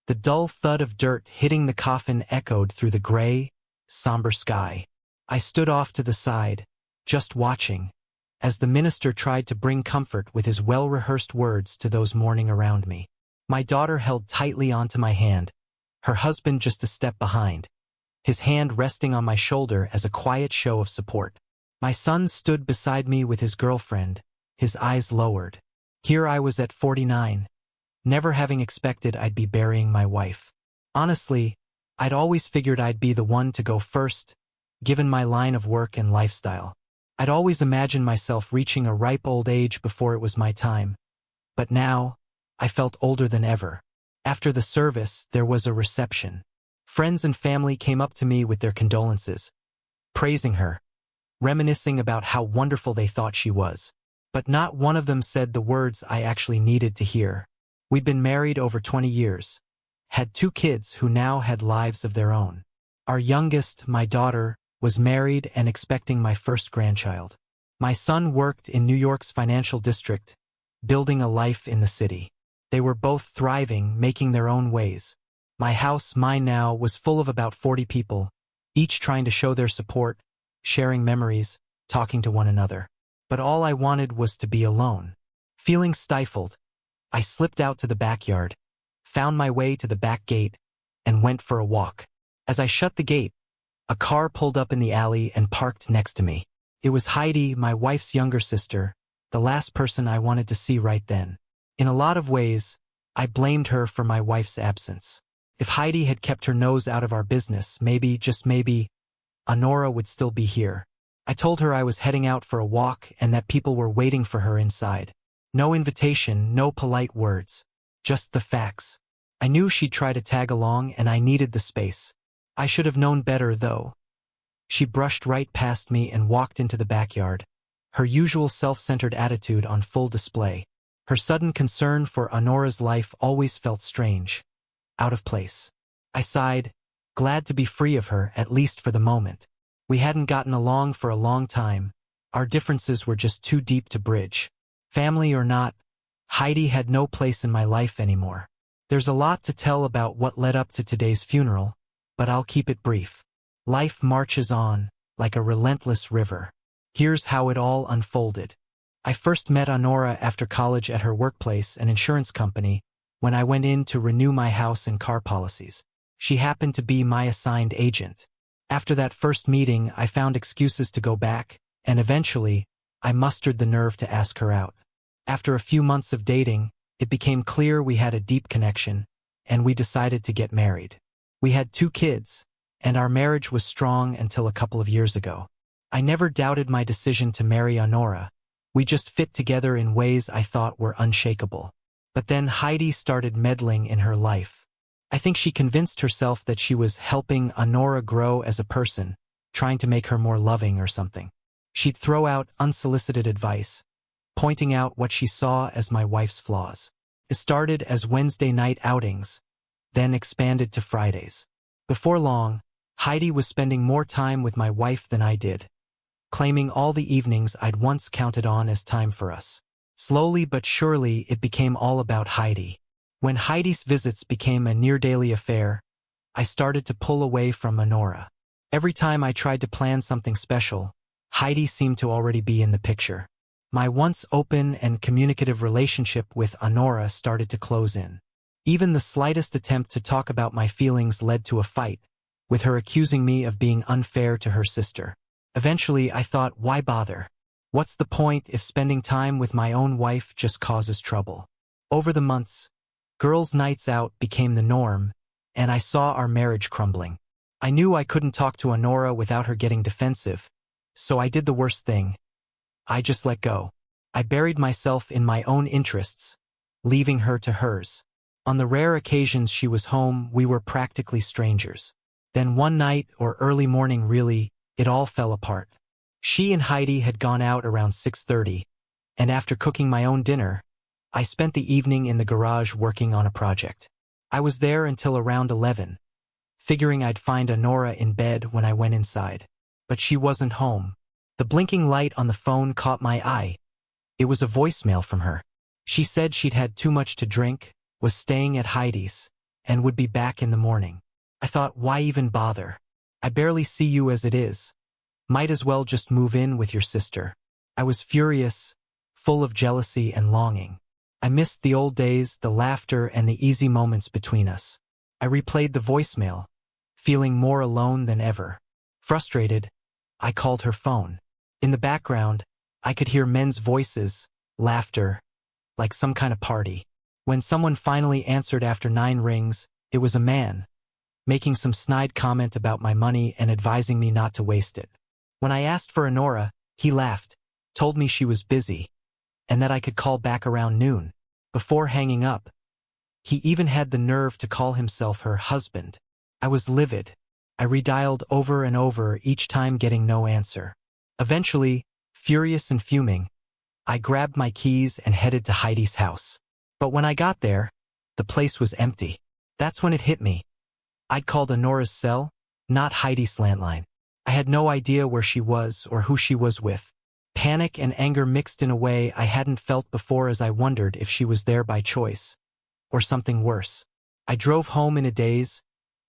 The dull thud of dirt hitting the coffin echoed through the gray, somber sky. I stood off to the side, just watching, as the minister tried to bring comfort with his well-rehearsed words to those mourning around me. My daughter held tightly onto my hand, her husband just a step behind, his hand resting on my shoulder as a quiet show of support. My son stood beside me with his girlfriend, his eyes lowered. Here I was at 49, never having expected I'd be burying my wife. Honestly, I'd always figured I'd be the one to go first, given my line of work and lifestyle. I'd always imagined myself reaching a ripe old age before it was my time. But now, I felt older than ever. After the service, there was a reception. Friends and family came up to me with their condolences, praising her, reminiscing about how wonderful they thought she was. But not one of them said the words I actually needed to hear. We'd been married over 20 years, had 2 kids who now had lives of their own. Our youngest, my daughter, was married and expecting my first grandchild. My son worked in New York's financial district, building a life in the city. They were both thriving, making their own ways. My house, mine now, was full of about 40 people, each trying to show their support, sharing memories, talking to one another. But all I wanted was to be alone. Feeling stifled, I slipped out to the backyard, found my way to the back gate, and went for a walk. As I shut the gate, a car pulled up in the alley and parked next to me. It was Heidi, my wife's younger sister, the last person I wanted to see right then. In a lot of ways, I blamed her for my wife's absence. If Heidi had kept her nose out of our business, maybe, just maybe, Honora would still be here. I told her I was heading out for a walk and that people were waiting for her inside. No invitation, no polite words. Just the facts. I knew she'd try to tag along and I needed the space. I should have known better, though. She brushed right past me and walked into the backyard, her usual self-centered attitude on full display. Her sudden concern for Honora's life always felt strange, out of place. I sighed, glad to be free of her, at least for the moment. We hadn't gotten along for a long time. Our differences were just too deep to bridge. Family or not, Heidi had no place in my life anymore. There's a lot to tell about what led up to today's funeral, but I'll keep it brief. Life marches on, like a relentless river. Here's how it all unfolded. I first met Honora after college at her workplace, an insurance company, when I went in to renew my house and car policies. She happened to be my assigned agent. After that first meeting, I found excuses to go back, and eventually, I mustered the nerve to ask her out. After a few months of dating, it became clear we had a deep connection, and we decided to get married. We had 2 kids, and our marriage was strong until a couple of years ago. I never doubted my decision to marry Honora. We just fit together in ways I thought were unshakable. But then Heidi started meddling in her life. I think she convinced herself that she was helping Honora grow as a person, trying to make her more loving or something. She'd throw out unsolicited advice, pointing out what she saw as my wife's flaws. It started as Wednesday night outings, then expanded to Fridays. Before long, Heidi was spending more time with my wife than I did, claiming all the evenings I'd once counted on as time for us. Slowly but surely, it became all about Heidi. When Heidi's visits became a near-daily affair, I started to pull away from Honora. Every time I tried to plan something special, Heidi seemed to already be in the picture. My once open and communicative relationship with Honora started to close in. Even the slightest attempt to talk about my feelings led to a fight, with her accusing me of being unfair to her sister. Eventually, I thought, why bother? What's the point if spending time with my own wife just causes trouble? Over the months, girls' nights out became the norm, and I saw our marriage crumbling. I knew I couldn't talk to Honora without her getting defensive, so I did the worst thing. I just let go. I buried myself in my own interests, leaving her to hers. On the rare occasions she was home, we were practically strangers. Then one night, or early morning really, it all fell apart. She and Heidi had gone out around 6:30, and after cooking my own dinner, I spent the evening in the garage working on a project. I was there until around 11, figuring I'd find Honora in bed when I went inside. But she wasn't home. The blinking light on the phone caught my eye. It was a voicemail from her. She said she'd had too much to drink, was staying at Heidi's, and would be back in the morning. I thought, why even bother? I barely see you as it is. Might as well just move in with your sister. I was furious, full of jealousy and longing. I missed the old days, the laughter, and the easy moments between us. I replayed the voicemail, feeling more alone than ever. Frustrated, I called her phone. In the background, I could hear men's voices, laughter, like some kind of party. When someone finally answered after 9 rings, it was a man, making some snide comment about my money and advising me not to waste it. When I asked for Honora, he laughed, told me she was busy, and that I could call back around noon. Before hanging up, he even had the nerve to call himself her husband. I was livid. I redialed over and over, each time getting no answer. Eventually, furious and fuming, I grabbed my keys and headed to Heidi's house. But when I got there, the place was empty. That's when it hit me. I'd called Honora's cell, not Heidi's landline. I had no idea where she was or who she was with. Panic and anger mixed in a way I hadn't felt before as I wondered if she was there by choice, or something worse. I drove home in a daze,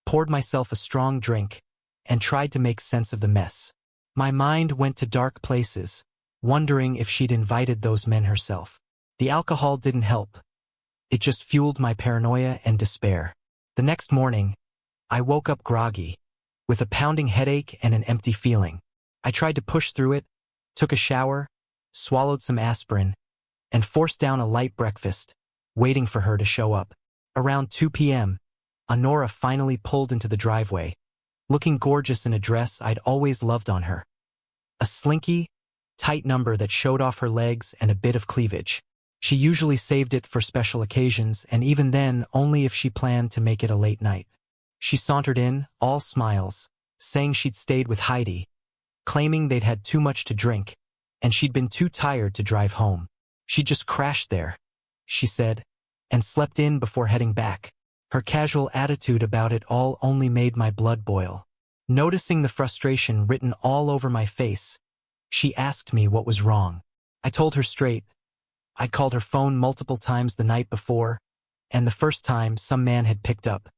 poured myself a strong drink, and tried to make sense of the mess. My mind went to dark places, wondering if she'd invited those men herself. The alcohol didn't help. It just fueled my paranoia and despair. The next morning, I woke up groggy, with a pounding headache and an empty feeling. I tried to push through it, took a shower, swallowed some aspirin, and forced down a light breakfast, waiting for her to show up. Around 2 p.m., Honora finally pulled into the driveway, looking gorgeous in a dress I'd always loved on her. A slinky, tight number that showed off her legs and a bit of cleavage. She usually saved it for special occasions, and even then only if she planned to make it a late night. She sauntered in, all smiles, saying she'd stayed with Heidi, claiming they'd had too much to drink, and she'd been too tired to drive home. She just crashed there, she said, and slept in before heading back. Her casual attitude about it all only made my blood boil. Noticing the frustration written all over my face, she asked me what was wrong. I told her straight. I'd called her phone multiple times the night before, and the first time some man had picked up.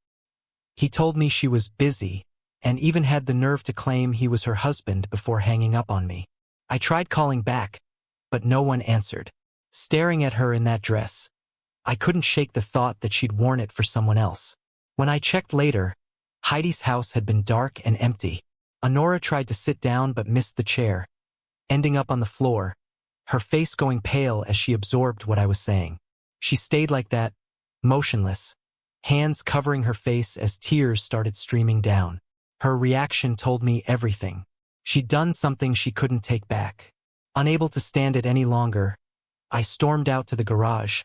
He told me she was busy, and even had the nerve to claim he was her husband before hanging up on me. I tried calling back, but no one answered. Staring at her in that dress, I couldn't shake the thought that she'd worn it for someone else. When I checked later, Heidi's house had been dark and empty. Honora tried to sit down but missed the chair, ending up on the floor, her face going pale as she absorbed what I was saying. She stayed like that, motionless, hands covering her face as tears started streaming down. Her reaction told me everything. She'd done something she couldn't take back. Unable to stand it any longer, I stormed out to the garage,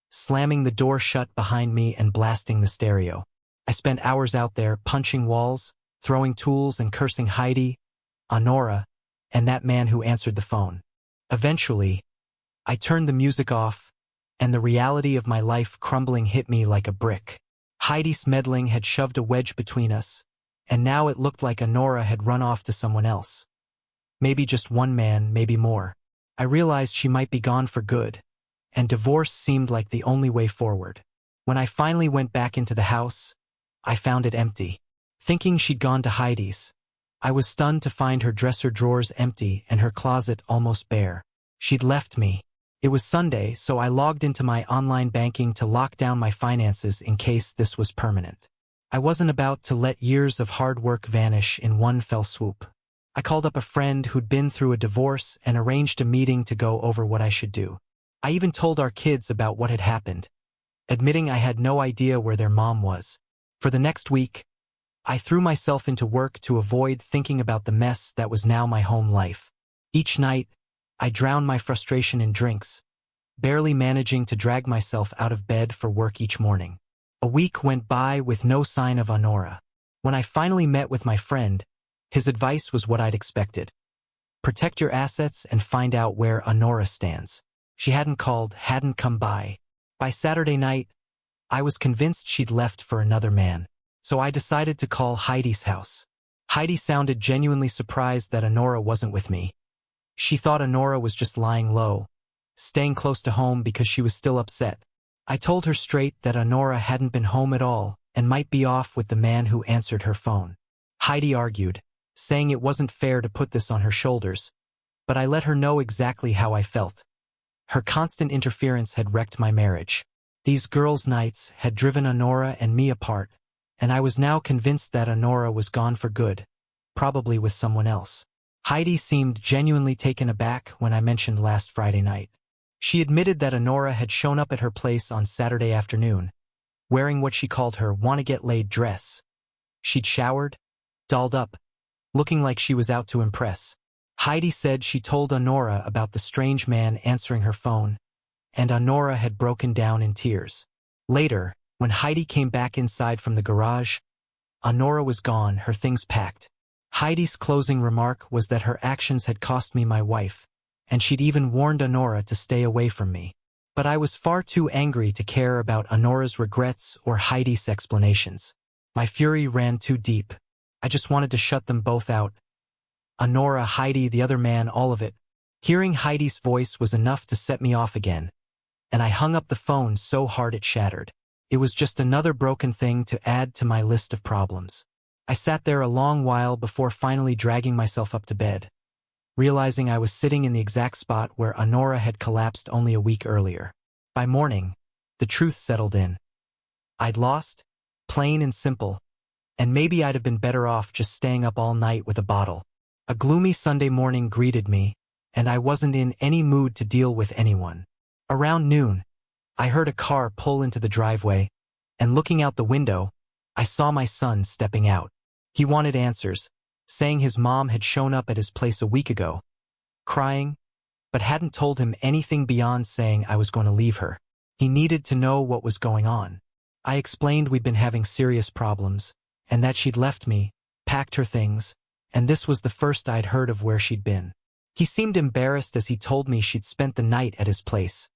slamming the door shut behind me and blasting the stereo. I spent hours out there punching walls, throwing tools and cursing Heidi, Honora, and that man who answered the phone. Eventually, I turned the music off, and the reality of my life crumbling hit me like a brick. Heidi's meddling had shoved a wedge between us, and now it looked like Honora had run off to someone else. Maybe just one man, maybe more. I realized she might be gone for good, and divorce seemed like the only way forward. When I finally went back into the house, I found it empty. Thinking she'd gone to Heidi's, I was stunned to find her dresser drawers empty and her closet almost bare. She'd left me. It was Sunday, so I logged into my online banking to lock down my finances in case this was permanent. I wasn't about to let years of hard work vanish in one fell swoop. I called up a friend who'd been through a divorce and arranged a meeting to go over what I should do. I even told our kids about what had happened, admitting I had no idea where their mom was. For the next week, I threw myself into work to avoid thinking about the mess that was now my home life. Each night, I drowned my frustration in drinks, barely managing to drag myself out of bed for work each morning. A week went by with no sign of Honora. When I finally met with my friend, his advice was what I'd expected. Protect your assets and find out where Honora stands. She hadn't called, hadn't come by. By Saturday night, I was convinced she'd left for another man. So I decided to call Heidi's house. Heidi sounded genuinely surprised that Honora wasn't with me. She thought Honora was just lying low, staying close to home because she was still upset. I told her straight that Honora hadn't been home at all, and might be off with the man who answered her phone. Heidi argued, saying it wasn't fair to put this on her shoulders, but I let her know exactly how I felt. Her constant interference had wrecked my marriage. These girls' nights had driven Honora and me apart, and I was now convinced that Honora was gone for good, probably with someone else. Heidi seemed genuinely taken aback when I mentioned last Friday night. She admitted that Honora had shown up at her place on Saturday afternoon, wearing what she called her wanna-get-laid dress. She'd showered, dolled up, looking like she was out to impress. Heidi said she told Honora about the strange man answering her phone, and Honora had broken down in tears. Later, when Heidi came back inside from the garage, Honora was gone, her things packed. Heidi's closing remark was that her actions had cost me my wife, and she'd even warned Honora to stay away from me. But I was far too angry to care about Honora's regrets or Heidi's explanations. My fury ran too deep. I just wanted to shut them both out. Honora, Heidi, the other man, all of it. Hearing Heidi's voice was enough to set me off again, and I hung up the phone so hard it shattered. It was just another broken thing to add to my list of problems. I sat there a long while before finally dragging myself up to bed, realizing I was sitting in the exact spot where Honora had collapsed only a week earlier. By morning, the truth settled in. I'd lost, plain and simple, and maybe I'd have been better off just staying up all night with a bottle. A gloomy Sunday morning greeted me, and I wasn't in any mood to deal with anyone. Around noon, I heard a car pull into the driveway, and looking out the window, I saw my son stepping out. He wanted answers, saying his mom had shown up at his place a week ago, crying, but hadn't told him anything beyond saying I was going to leave her. He needed to know what was going on. I explained we'd been having serious problems, and that she'd left me, packed her things, and this was the first I'd heard of where she'd been. He seemed embarrassed as he told me she'd spent the night at his place,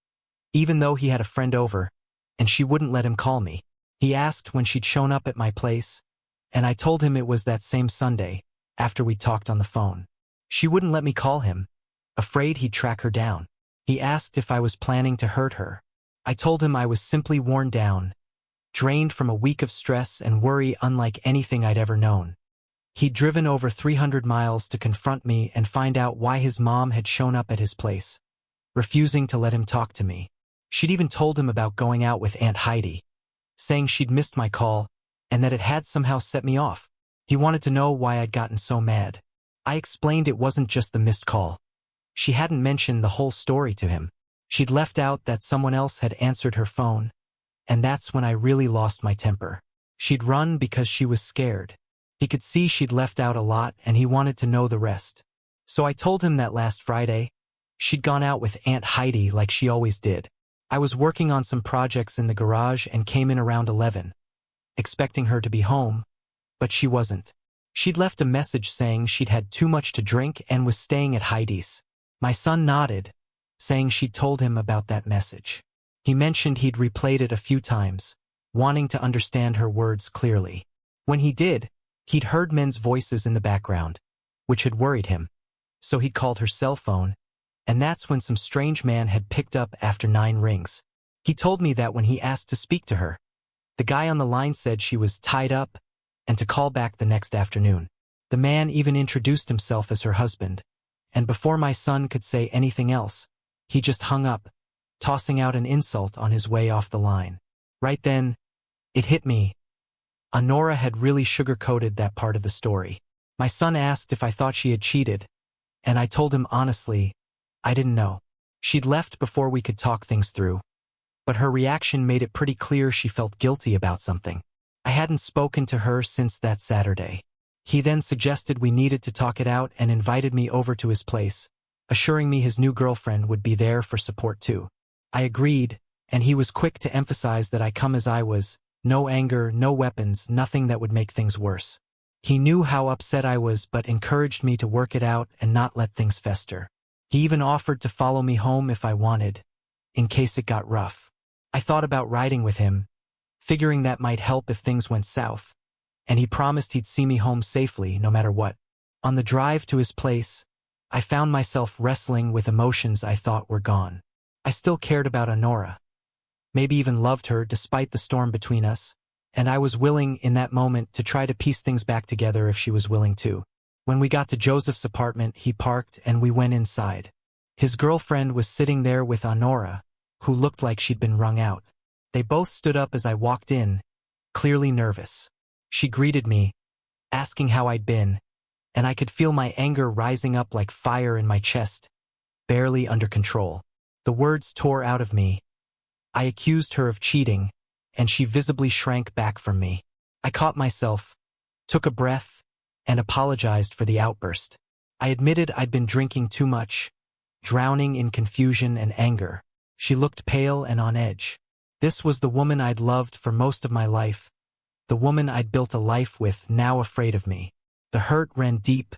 even though he had a friend over, and she wouldn't let him call me. He asked when she'd shown up at my place, and I told him it was that same Sunday, after we talked on the phone. She wouldn't let me call him, afraid he'd track her down. He asked if I was planning to hurt her. I told him I was simply worn down, drained from a week of stress and worry unlike anything I'd ever known. He'd driven over 300 miles to confront me and find out why his mom had shown up at his place, refusing to let him talk to me. She'd even told him about going out with Aunt Heidi, saying she'd missed my call and that it had somehow set me off. He wanted to know why I'd gotten so mad. I explained it wasn't just the missed call. She hadn't mentioned the whole story to him. She'd left out that someone else had answered her phone, and that's when I really lost my temper. She'd run because she was scared. He could see she'd left out a lot and he wanted to know the rest. So I told him that last Friday, she'd gone out with Aunt Heidi like she always did. I was working on some projects in the garage and came in around 11, expecting her to be home, but she wasn't. She'd left a message saying she'd had too much to drink and was staying at Heidi's. My son nodded, saying she'd told him about that message. He mentioned he'd replayed it a few times, wanting to understand her words clearly. When he did, he'd heard men's voices in the background, which had worried him. So he'd called her cell phone, and that's when some strange man had picked up after 9 rings. He told me that when he asked to speak to her, the guy on the line said she was tied up and to call back the next afternoon. The man even introduced himself as her husband, and before my son could say anything else, he just hung up, tossing out an insult on his way off the line. Right then, it hit me. Honora had really sugar-coated that part of the story. My son asked if I thought she had cheated, and I told him honestly, I didn't know. She'd left before we could talk things through, but her reaction made it pretty clear she felt guilty about something. I hadn't spoken to her since that Saturday. He then suggested we needed to talk it out and invited me over to his place, assuring me his new girlfriend would be there for support too. I agreed, and he was quick to emphasize that I come as I was, no anger, no weapons, nothing that would make things worse. He knew how upset I was but encouraged me to work it out and not let things fester. He even offered to follow me home if I wanted, in case it got rough. I thought about riding with him, figuring that might help if things went south, and he promised he'd see me home safely no matter what. On the drive to his place, I found myself wrestling with emotions I thought were gone. I still cared about Honora, maybe even loved her despite the storm between us, and I was willing, in that moment, to try to piece things back together if she was willing to. When we got to Joseph's apartment, he parked and we went inside. His girlfriend was sitting there with Honora, who looked like she'd been wrung out. They both stood up as I walked in, clearly nervous. She greeted me, asking how I'd been, and I could feel my anger rising up like fire in my chest, barely under control. The words tore out of me. I accused her of cheating, and she visibly shrank back from me. I caught myself, took a breath, and apologized for the outburst. I admitted I'd been drinking too much, drowning in confusion and anger. She looked pale and on edge. This was the woman I'd loved for most of my life, the woman I'd built a life with, now afraid of me. The hurt ran deep,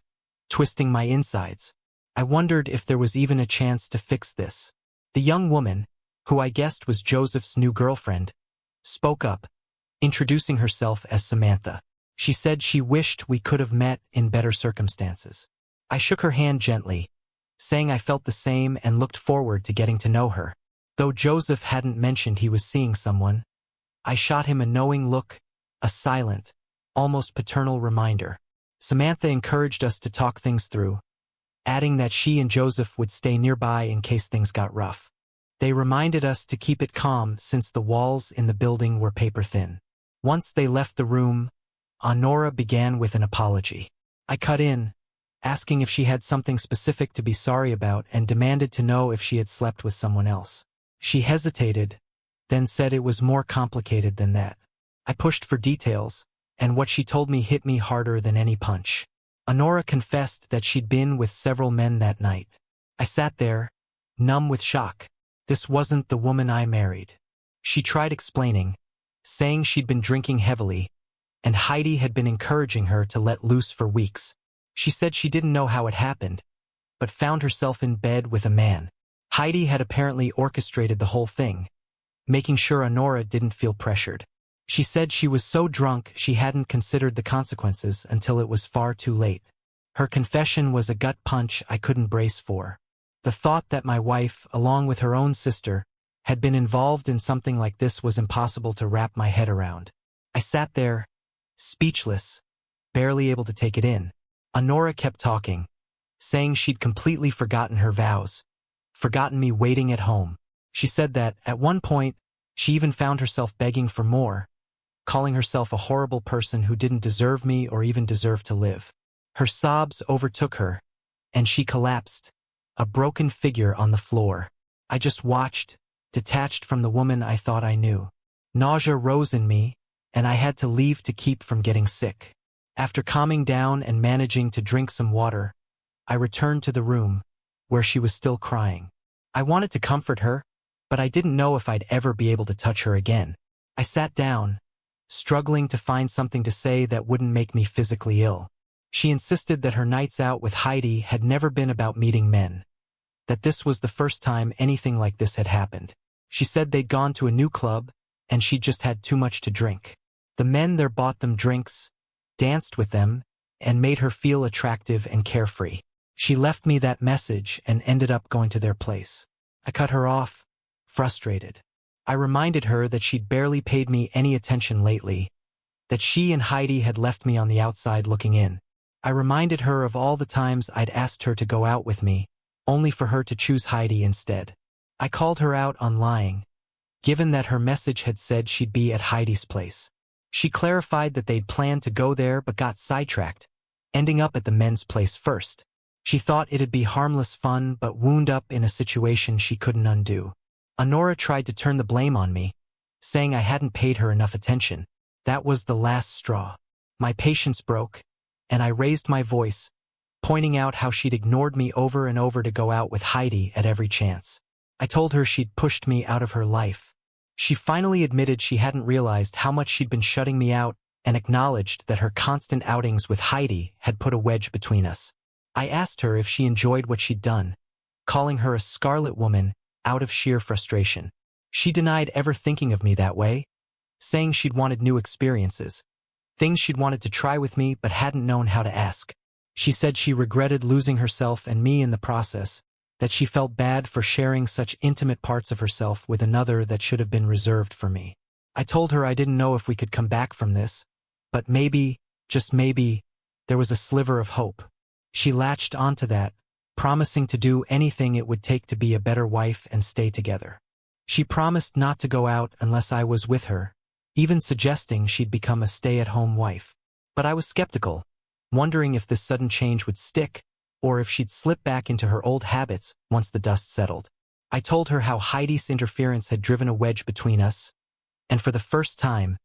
twisting my insides. I wondered if there was even a chance to fix this. The young woman, who I guessed was Joseph's new girlfriend, spoke up, introducing herself as Samantha. She said she wished we could have met in better circumstances. I shook her hand gently, saying I felt the same and looked forward to getting to know her. Though Joseph hadn't mentioned he was seeing someone, I shot him a knowing look, a silent, almost paternal reminder. Samantha encouraged us to talk things through, adding that she and Joseph would stay nearby in case things got rough. They reminded us to keep it calm since the walls in the building were paper thin. Once they left the room, Honora began with an apology. I cut in, asking if she had something specific to be sorry about, and demanded to know if she had slept with someone else. She hesitated, then said it was more complicated than that. I pushed for details, and what she told me hit me harder than any punch. Honora confessed that she'd been with several men that night. I sat there, numb with shock. This wasn't the woman I married. She tried explaining, saying she'd been drinking heavily, and Heidi had been encouraging her to let loose for weeks. She said she didn't know how it happened, but found herself in bed with a man. Heidi had apparently orchestrated the whole thing, making sure Honora didn't feel pressured. She said she was so drunk she hadn't considered the consequences until it was far too late. Her confession was a gut punch I couldn't brace for. The thought that my wife, along with her own sister, had been involved in something like this was impossible to wrap my head around. I sat there, speechless, barely able to take it in. Honora kept talking, saying she'd completely forgotten her vows, forgotten me waiting at home. She said that, at one point, she even found herself begging for more, calling herself a horrible person who didn't deserve me or even deserve to live. Her sobs overtook her, and she collapsed, a broken figure on the floor. I just watched, detached from the woman I thought I knew. Nausea rose in me, and I had to leave to keep from getting sick. After calming down and managing to drink some water, I returned to the room, where she was still crying. I wanted to comfort her, but I didn't know if I'd ever be able to touch her again. I sat down, struggling to find something to say that wouldn't make me physically ill. She insisted that her nights out with Heidi had never been about meeting men, that this was the first time anything like this had happened. She said they'd gone to a new club, and she'd just had too much to drink. The men there bought them drinks, danced with them, and made her feel attractive and carefree. She left me that message and ended up going to their place. I cut her off, frustrated. I reminded her that she'd barely paid me any attention lately, that she and Heidi had left me on the outside looking in. I reminded her of all the times I'd asked her to go out with me, only for her to choose Heidi instead. I called her out on lying, given that her message had said she'd be at Heidi's place. She clarified that they'd planned to go there but got sidetracked, ending up at the men's place first. She thought it'd be harmless fun but wound up in a situation she couldn't undo. Honora tried to turn the blame on me, saying I hadn't paid her enough attention. That was the last straw. My patience broke, and I raised my voice, pointing out how she'd ignored me over and over to go out with Heidi at every chance. I told her she'd pushed me out of her life. She finally admitted she hadn't realized how much she'd been shutting me out and acknowledged that her constant outings with Heidi had put a wedge between us. I asked her if she enjoyed what she'd done, calling her a scarlet woman out of sheer frustration. She denied ever thinking of me that way, saying she'd wanted new experiences, things she'd wanted to try with me but hadn't known how to ask. She said she regretted losing herself and me in the process, that she felt bad for sharing such intimate parts of herself with another that should have been reserved for me. I told her I didn't know if we could come back from this, but maybe, just maybe, there was a sliver of hope. She latched onto that, promising to do anything it would take to be a better wife and stay together. She promised not to go out unless I was with her, even suggesting she'd become a stay-at-home wife. But I was skeptical, wondering if this sudden change would stick, or if she'd slip back into her old habits once the dust settled. I told her how Heidi's interference had driven a wedge between us, and for the first time,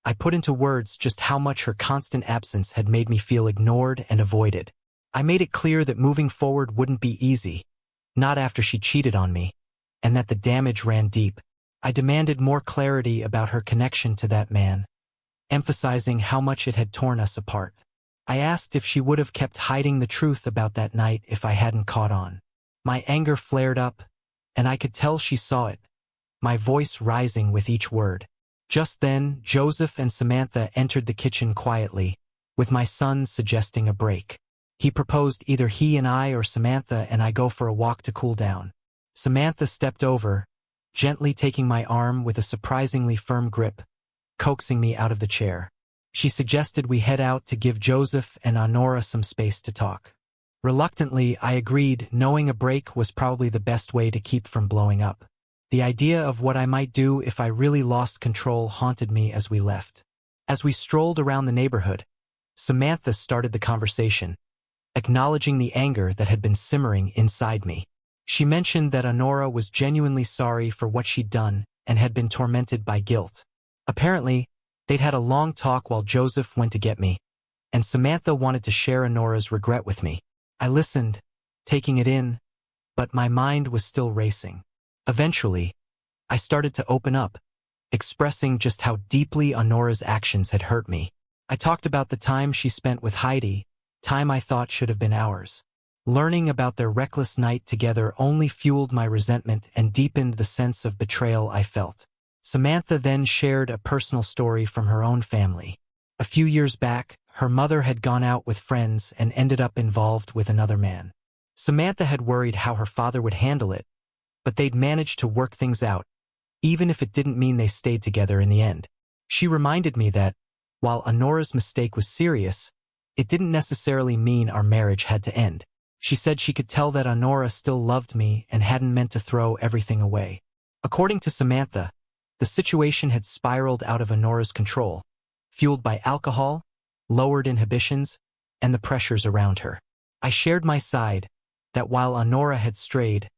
I put into words just how much her constant absence had made me feel ignored and avoided. I made it clear that moving forward wouldn't be easy, not after she cheated on me, and that the damage ran deep. I demanded more clarity about her connection to that man, emphasizing how much it had torn us apart. I asked if she would have kept hiding the truth about that night if I hadn't caught on. My anger flared up, and I could tell she saw it, my voice rising with each word. Just then, Joseph and Samantha entered the kitchen quietly, with my son suggesting a break. He proposed either he and I or Samantha and I go for a walk to cool down. Samantha stepped over, gently taking my arm with a surprisingly firm grip, coaxing me out of the chair. She suggested we head out to give Joseph and Honora some space to talk. Reluctantly, I agreed, knowing a break was probably the best way to keep from blowing up. The idea of what I might do if I really lost control haunted me as we left. As we strolled around the neighborhood, Samantha started the conversation, acknowledging the anger that had been simmering inside me. She mentioned that Honora was genuinely sorry for what she'd done and had been tormented by guilt. Apparently, they'd had a long talk while Joseph went to get me, and Samantha wanted to share Honora's regret with me. I listened, taking it in, but my mind was still racing. Eventually, I started to open up, expressing just how deeply Honora's actions had hurt me. I talked about the time she spent with Heidi, time I thought should have been ours. Learning about their reckless night together only fueled my resentment and deepened the sense of betrayal I felt. Samantha then shared a personal story from her own family. A few years back, her mother had gone out with friends and ended up involved with another man. Samantha had worried how her father would handle it, but they'd managed to work things out, even if it didn't mean they stayed together in the end. She reminded me that, while Honora's mistake was serious, it didn't necessarily mean our marriage had to end. She said she could tell that Honora still loved me and hadn't meant to throw everything away. According to Samantha, the situation had spiraled out of Honora's control, fueled by alcohol, lowered inhibitions, and the pressures around her. I shared my side, that while Honora had strayed,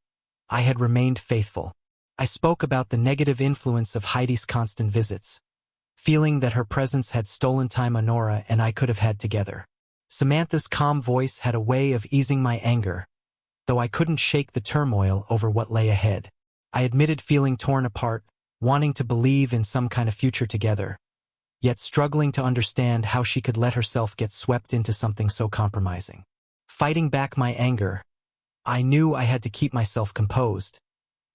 I had remained faithful. I spoke about the negative influence of Heidi's constant visits, feeling that her presence had stolen time Honora and I could have had together. Samantha's calm voice had a way of easing my anger, though I couldn't shake the turmoil over what lay ahead. I admitted feeling torn apart, wanting to believe in some kind of future together, yet struggling to understand how she could let herself get swept into something so compromising. Fighting back my anger, I knew I had to keep myself composed,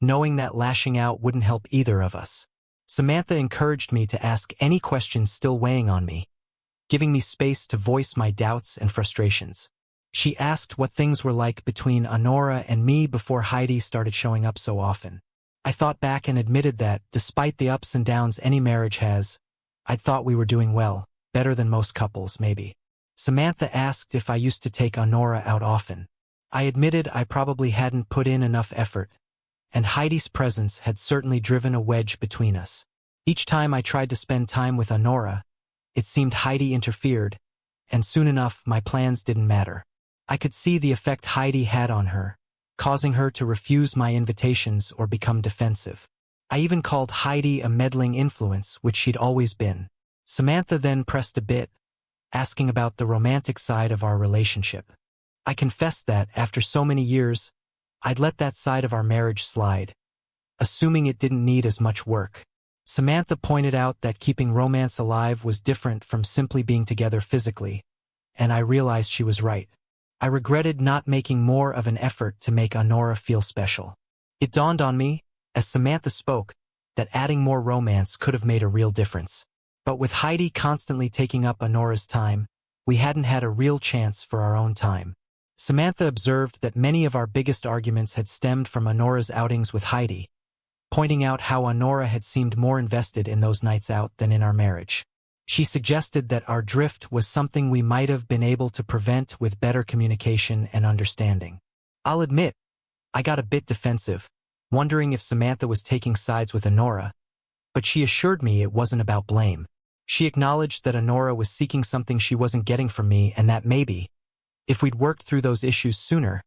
knowing that lashing out wouldn't help either of us. Samantha encouraged me to ask any questions still weighing on me, giving me space to voice my doubts and frustrations. She asked what things were like between Honora and me before Heidi started showing up so often. I thought back and admitted that, despite the ups and downs any marriage has, I thought we were doing well, better than most couples, maybe. Samantha asked if I used to take Honora out often. I admitted I probably hadn't put in enough effort, and Heidi's presence had certainly driven a wedge between us. Each time I tried to spend time with Honora, it seemed Heidi interfered, and soon enough my plans didn't matter. I could see the effect Heidi had on her, causing her to refuse my invitations or become defensive. I even called Heidi a meddling influence, which she'd always been. Samantha then pressed a bit, asking about the romantic side of our relationship. I confessed that, after so many years, I'd let that side of our marriage slide, assuming it didn't need as much work. Samantha pointed out that keeping romance alive was different from simply being together physically, and I realized she was right. I regretted not making more of an effort to make Honora feel special. It dawned on me, as Samantha spoke, that adding more romance could have made a real difference. But with Heidi constantly taking up Honora's time, we hadn't had a real chance for our own time. Samantha observed that many of our biggest arguments had stemmed from Honora's outings with Heidi, pointing out how Honora had seemed more invested in those nights out than in our marriage. She suggested that our drift was something we might have been able to prevent with better communication and understanding. I'll admit, I got a bit defensive, wondering if Samantha was taking sides with Honora, but she assured me it wasn't about blame. She acknowledged that Honora was seeking something she wasn't getting from me and that maybe, if we'd worked through those issues sooner,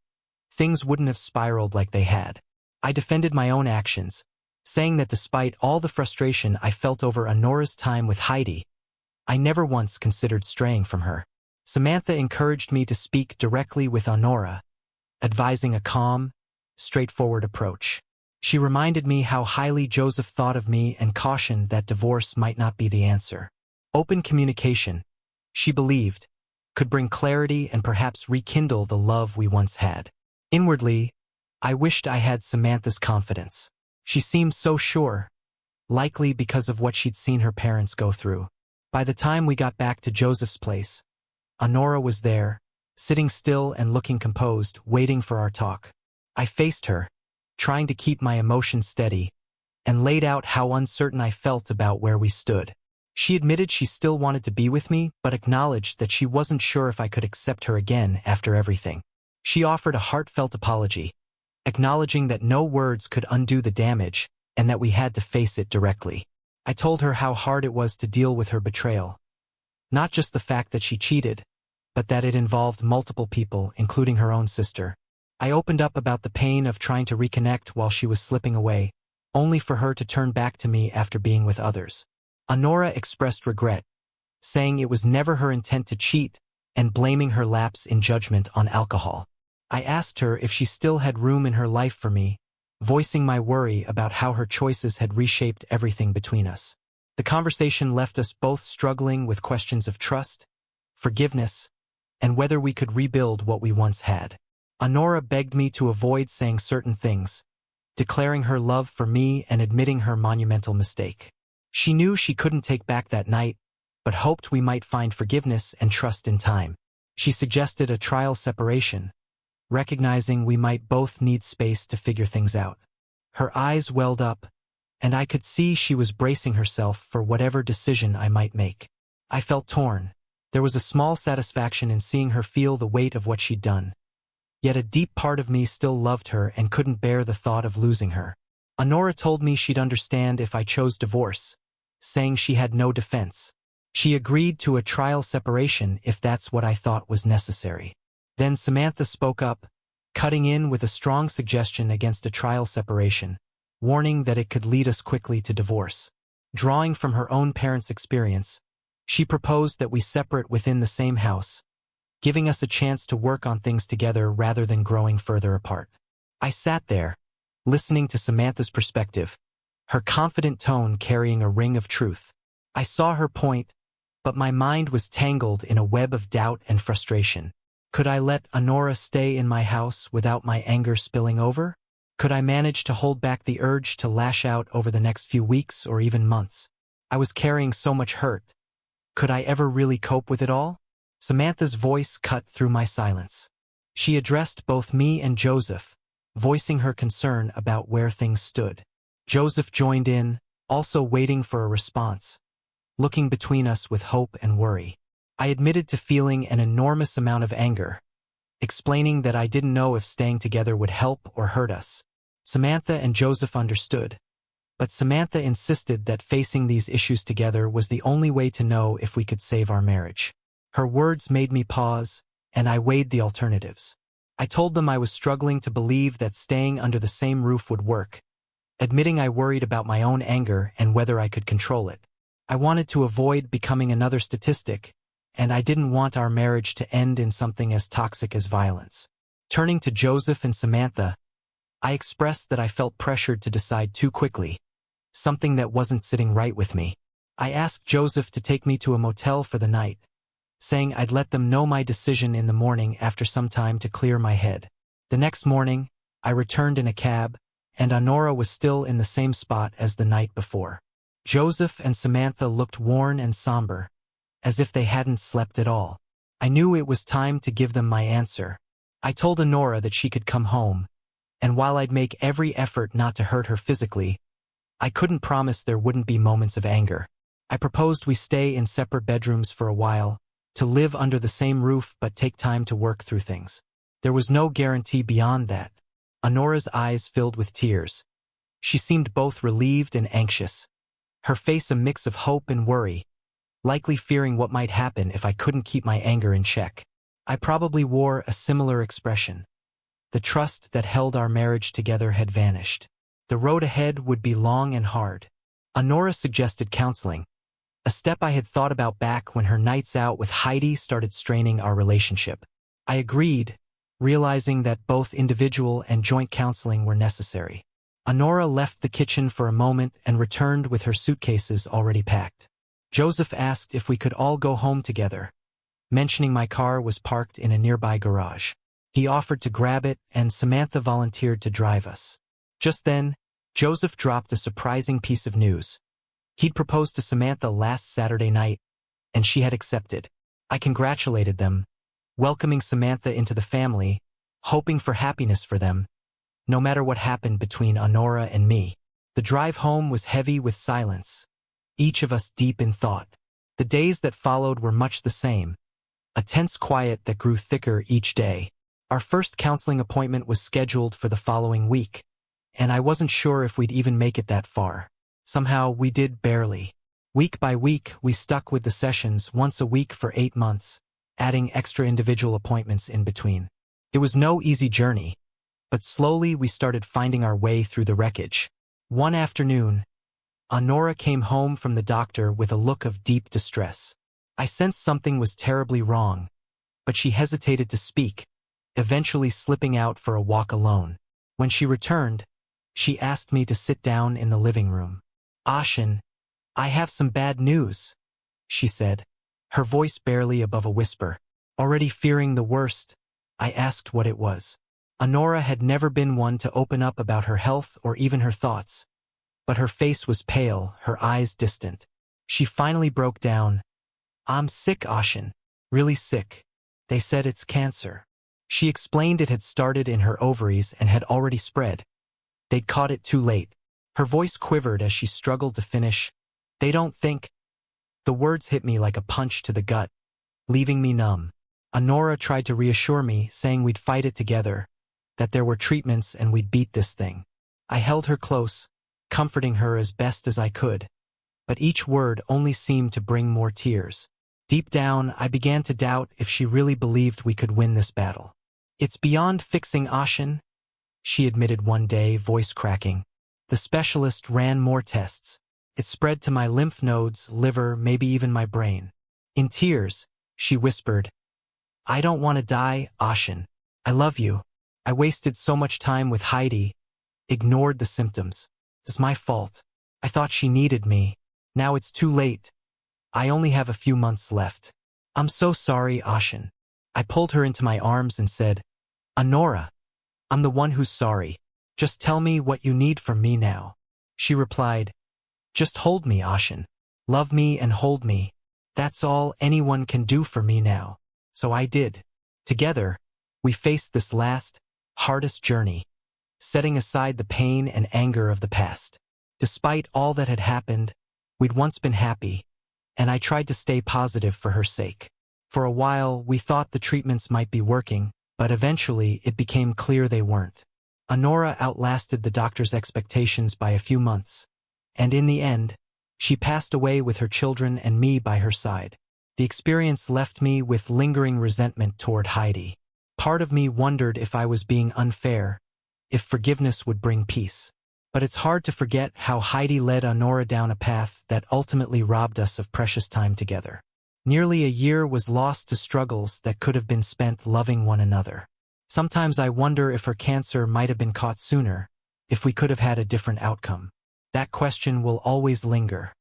things wouldn't have spiraled like they had. I defended my own actions, saying that despite all the frustration I felt over Honora's time with Heidi, I never once considered straying from her. Samantha encouraged me to speak directly with Honora, advising a calm, straightforward approach. She reminded me how highly Joseph thought of me and cautioned that divorce might not be the answer. Open communication, she believed, could bring clarity and perhaps rekindle the love we once had. Inwardly, I wished I had Samantha's confidence. She seemed so sure, likely because of what she'd seen her parents go through. By the time we got back to Joseph's place, Honora was there, sitting still and looking composed, waiting for our talk. I faced her, trying to keep my emotions steady, and laid out how uncertain I felt about where we stood. She admitted she still wanted to be with me, but acknowledged that she wasn't sure if I could accept her again after everything. She offered a heartfelt apology, acknowledging that no words could undo the damage and that we had to face it directly. I told her how hard it was to deal with her betrayal. Not just the fact that she cheated, but that it involved multiple people, including her own sister. I opened up about the pain of trying to reconnect while she was slipping away, only for her to turn back to me after being with others. Honora expressed regret, saying it was never her intent to cheat and blaming her lapse in judgment on alcohol. I asked her if she still had room in her life for me, voicing my worry about how her choices had reshaped everything between us. The conversation left us both struggling with questions of trust, forgiveness, and whether we could rebuild what we once had. Honora begged me to avoid saying certain things, declaring her love for me and admitting her monumental mistake. She knew she couldn't take back that night, but hoped we might find forgiveness and trust in time. She suggested a trial separation, recognizing we might both need space to figure things out. Her eyes welled up, and I could see she was bracing herself for whatever decision I might make. I felt torn. There was a small satisfaction in seeing her feel the weight of what she'd done. Yet a deep part of me still loved her and couldn't bear the thought of losing her. Honora told me she'd understand if I chose divorce, saying she had no defense. She agreed to a trial separation if that's what I thought was necessary. Then Samantha spoke up, cutting in with a strong suggestion against a trial separation, warning that it could lead us quickly to divorce. Drawing from her own parents' experience, she proposed that we separate within the same house, giving us a chance to work on things together rather than growing further apart. I sat there, listening to Samantha's perspective, her confident tone carrying a ring of truth. I saw her point, but my mind was tangled in a web of doubt and frustration. Could I let Honora stay in my house without my anger spilling over? Could I manage to hold back the urge to lash out over the next few weeks or even months? I was carrying so much hurt. Could I ever really cope with it all? Samantha's voice cut through my silence. She addressed both me and Joseph, voicing her concern about where things stood. Joseph joined in, also waiting for a response, looking between us with hope and worry. I admitted to feeling an enormous amount of anger, explaining that I didn't know if staying together would help or hurt us. Samantha and Joseph understood, but Samantha insisted that facing these issues together was the only way to know if we could save our marriage. Her words made me pause, and I weighed the alternatives. I told them I was struggling to believe that staying under the same roof would work, admitting I worried about my own anger and whether I could control it. I wanted to avoid becoming another statistic, and I didn't want our marriage to end in something as toxic as violence. Turning to Joseph and Samantha, I expressed that I felt pressured to decide too quickly, something that wasn't sitting right with me. I asked Joseph to take me to a motel for the night, saying I'd let them know my decision in the morning after some time to clear my head. The next morning, I returned in a cab, and Honora was still in the same spot as the night before. Joseph and Samantha looked worn and somber, as if they hadn't slept at all. I knew it was time to give them my answer. I told Honora that she could come home, and while I'd make every effort not to hurt her physically, I couldn't promise there wouldn't be moments of anger. I proposed we stay in separate bedrooms for a while, to live under the same roof but take time to work through things. There was no guarantee beyond that. Honora's eyes filled with tears. She seemed both relieved and anxious, her face a mix of hope and worry, likely fearing what might happen if I couldn't keep my anger in check. I probably wore a similar expression. The trust that held our marriage together had vanished. The road ahead would be long and hard. Honora suggested counseling, a step I had thought about back when her nights out with Heidi started straining our relationship. I agreed, realizing that both individual and joint counseling were necessary. Honora left the kitchen for a moment and returned with her suitcases already packed. Joseph asked if we could all go home together, mentioning my car was parked in a nearby garage. He offered to grab it, and Samantha volunteered to drive us. Just then, Joseph dropped a surprising piece of news. He'd proposed to Samantha last Saturday night, and she had accepted. I congratulated them, welcoming Samantha into the family, hoping for happiness for them, no matter what happened between Honora and me. The drive home was heavy with silence, each of us deep in thought. The days that followed were much the same, a tense quiet that grew thicker each day. Our first counseling appointment was scheduled for the following week, and I wasn't sure if we'd even make it that far. Somehow, we did barely. Week by week, we stuck with the sessions once a week for 8 months, adding extra individual appointments in between. It was no easy journey, but slowly we started finding our way through the wreckage. One afternoon, Honora came home from the doctor with a look of deep distress. I sensed something was terribly wrong, but she hesitated to speak, eventually slipping out for a walk alone. When she returned, she asked me to sit down in the living room. "Ashin, I have some bad news," she said, her voice barely above a whisper. Already fearing the worst, I asked what it was. Honora had never been one to open up about her health or even her thoughts, but her face was pale, her eyes distant. She finally broke down. "I'm sick, Ashin. Really sick. They said it's cancer." She explained it had started in her ovaries and had already spread. They'd caught it too late. Her voice quivered as she struggled to finish. "They don't think—" The words hit me like a punch to the gut, leaving me numb. Honora tried to reassure me, saying we'd fight it together, that there were treatments and we'd beat this thing. I held her close, comforting her as best as I could, but each word only seemed to bring more tears. Deep down, I began to doubt if she really believed we could win this battle. "It's beyond fixing, Ashin," she admitted one day, voice cracking. "The specialist ran more tests. It spread to my lymph nodes, liver, maybe even my brain." In tears, she whispered, "I don't want to die, Ashin. I love you. I wasted so much time with Heidi, ignored the symptoms. It's my fault. I thought she needed me. Now it's too late. I only have a few months left. I'm so sorry, Ashin." I pulled her into my arms and said, "Honora, I'm the one who's sorry. Just tell me what you need from me now." She replied, "Just hold me, Ashin. Love me and hold me. That's all anyone can do for me now." So I did. Together, we faced this last, hardest journey, setting aside the pain and anger of the past. Despite all that had happened, we'd once been happy, and I tried to stay positive for her sake. For a while, we thought the treatments might be working, but eventually it became clear they weren't. Honora outlasted the doctor's expectations by a few months, and in the end, she passed away with her children and me by her side. The experience left me with lingering resentment toward Heidi. Part of me wondered if I was being unfair, if forgiveness would bring peace. But it's hard to forget how Heidi led Honora down a path that ultimately robbed us of precious time together. Nearly a year was lost to struggles that could have been spent loving one another. Sometimes I wonder if her cancer might have been caught sooner, if we could have had a different outcome. That question will always linger.